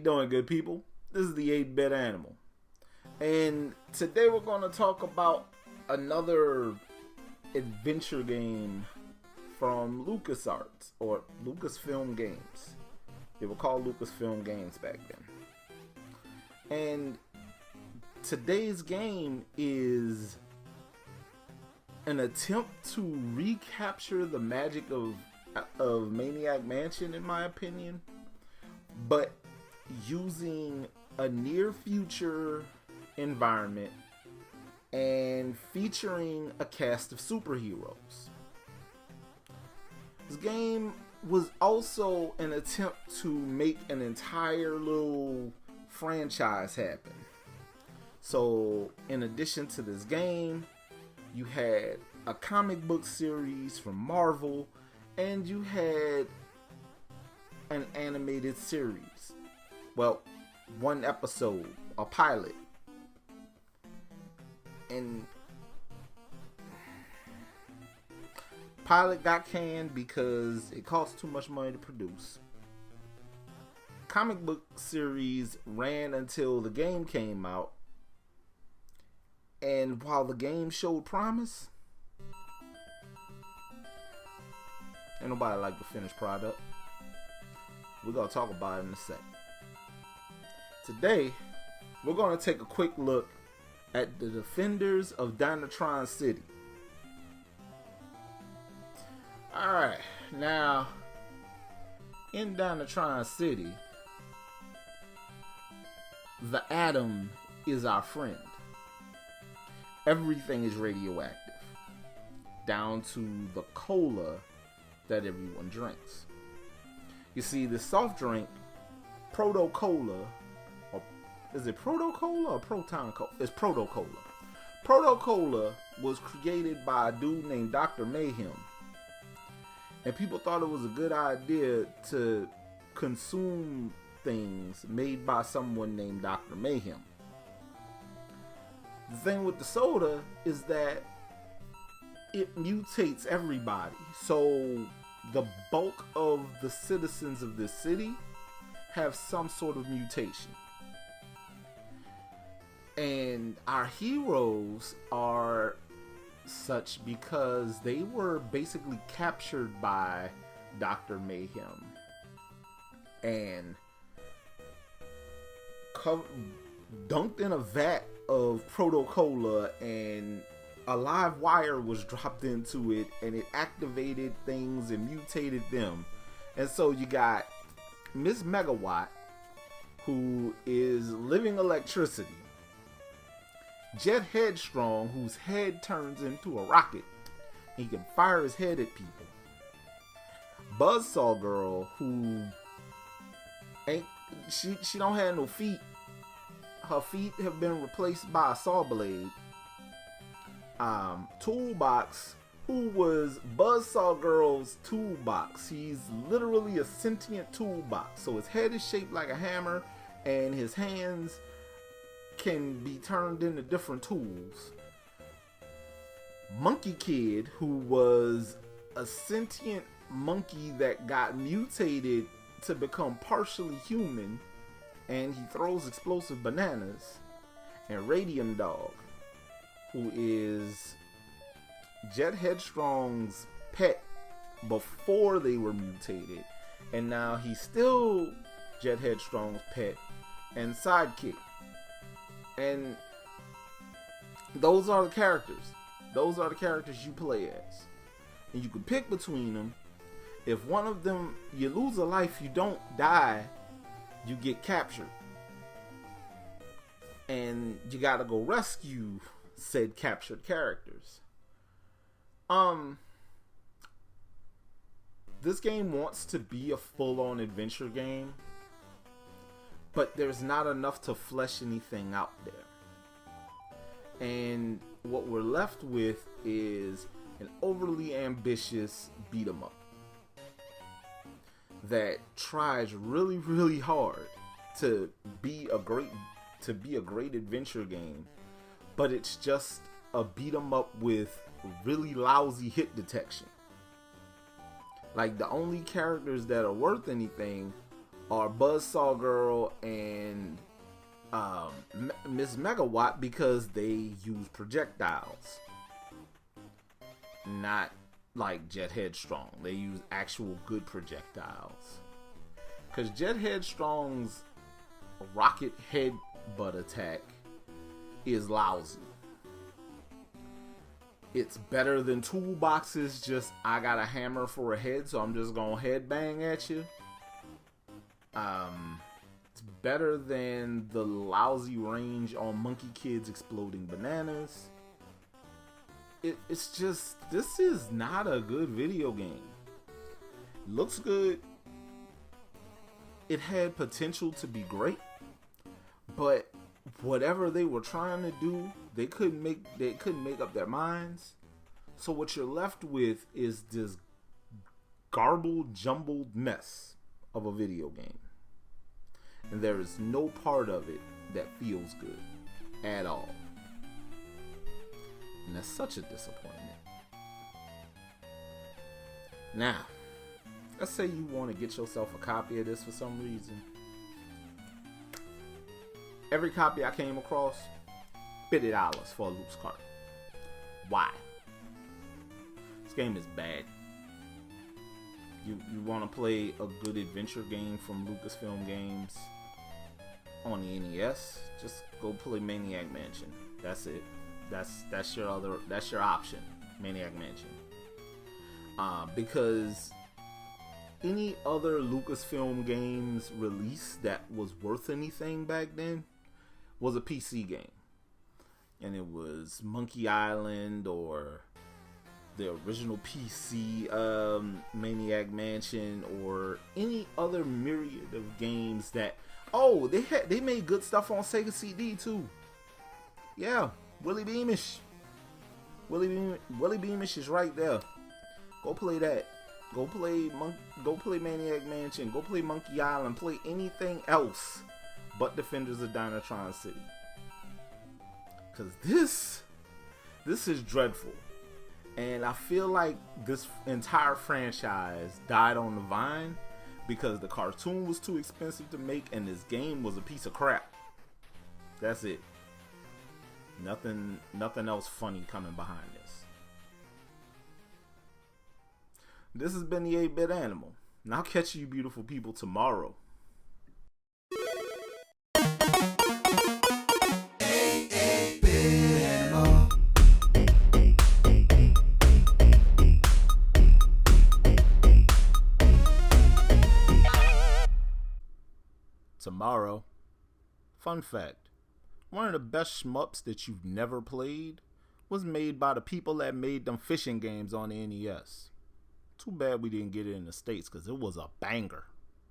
doing, good people? This is the 8-Bit Animal. And today we're going to talk about another adventure game from LucasArts, or Lucasfilm Games. They were called Lucasfilm Games back then. And today's game is an attempt to recapture the magic of Maniac Mansion, in my opinion, but using a near future environment and featuring a cast of superheroes. This game was also an attempt to make an entire little franchise happen. So in addition to this game, you had a comic book series from Marvel, and you had an animated series. Well, one episode, a pilot. And pilot got canned because it cost too much money to produce. Comic book series ran until the game came out. And while the game showed promise, ain't nobody like the finished product. We're going to talk about it in a sec. Today, we're going to take a quick look at the Defenders of Dynatron City. Alright, now, in Dynatron City, the atom is our friend. Everything is radioactive, down to the cola that everyone drinks. You see, the soft drink, Proto-Cola, or is it Proto-Cola or Proton-Cola? It's Proto-Cola. Proto-Cola was created by a dude named Dr. Mayhem. And people thought it was a good idea to consume things made by someone named Dr. Mayhem. The thing with the soda is that it mutates everybody. So the bulk of the citizens of this city have some sort of mutation. And our heroes are such because they were basically captured by Dr. Mayhem and dunked in a vat of Proto-Cola, and a live wire was dropped into it, and it activated things and mutated them. And so you got Miss Megawatt, who is living electricity. Jet Headstrong, whose head turns into a rocket. He can fire his head at people. Buzzsaw Girl, who ain't she don't have no feet. Her feet have been replaced by a saw blade. Toolbox, who was Buzzsaw Girl's toolbox. He's literally a sentient toolbox. So his head is shaped like a hammer, and his hands can be turned into different tools. Monkey Kid, who was a sentient monkey that got mutated to become partially human, and he throws explosive bananas. And Radium Dog, who is Jet Headstrong's pet before they were mutated, and now he's still Jet Headstrong's pet and sidekick. And those are the characters. Those are the characters you play as. And you can pick between them. If one of them, you lose a life, you don't die, you get captured. And you gotta go rescue said captured characters. This game wants to be a full-on adventure game, but there's not enough to flesh anything out there. And what we're left with is an overly ambitious beat 'em up that tries really, really hard to be a great adventure game, but it's just a beat 'em up with really lousy hit detection. Like, the only characters that are worth anything are Buzzsaw Girl and Miss Megawatt, because they use projectiles, not like Jet Headstrong. They use actual good projectiles. Because Jet Headstrong's rocket headbutt attack is lousy. It's better than Toolbox's just, I got a hammer for a head, so I'm just gonna headbang at you. It's better than the lousy range on Monkey Kid's Exploding Bananas. It's just, this is not a good video game. It looks good. It had potential to be great, but whatever they were trying to do, they couldn't make up their minds. So what you're left with is this garbled, jumbled mess of a video game. And there is no part of it that feels good at all. And that's such a disappointment. Now, let's say you want to get yourself a copy of this for some reason. Every copy I came across, $50 for a loose cart. Why? This game is bad. You want to play a good adventure game from Lucasfilm Games on the NES? Just go play Maniac Mansion. That's it. That's your option, Maniac Mansion. Because any other Lucasfilm Games release that was worth anything back then was a PC game, and it was Monkey Island or the original PC Maniac Mansion or any other myriad of games that, oh, they made good stuff on Sega CD too. Yeah, Willie Beamish is right there. Go play that. Go play Maniac Mansion. Go play Monkey Island. Play anything else but Defenders of Dynatron City. Cause this is dreadful. And I feel like this entire franchise died on the vine because the cartoon was too expensive to make and this game was a piece of crap. That's it. Nothing else funny coming behind this. This has been the 8-Bit Animal. And I'll catch you beautiful people tomorrow. Tomorrow. Fun fact. One of the best shmups that you've never played was made by the people that made them fishing games on the NES. Too bad we didn't get it in the States because it was a banger.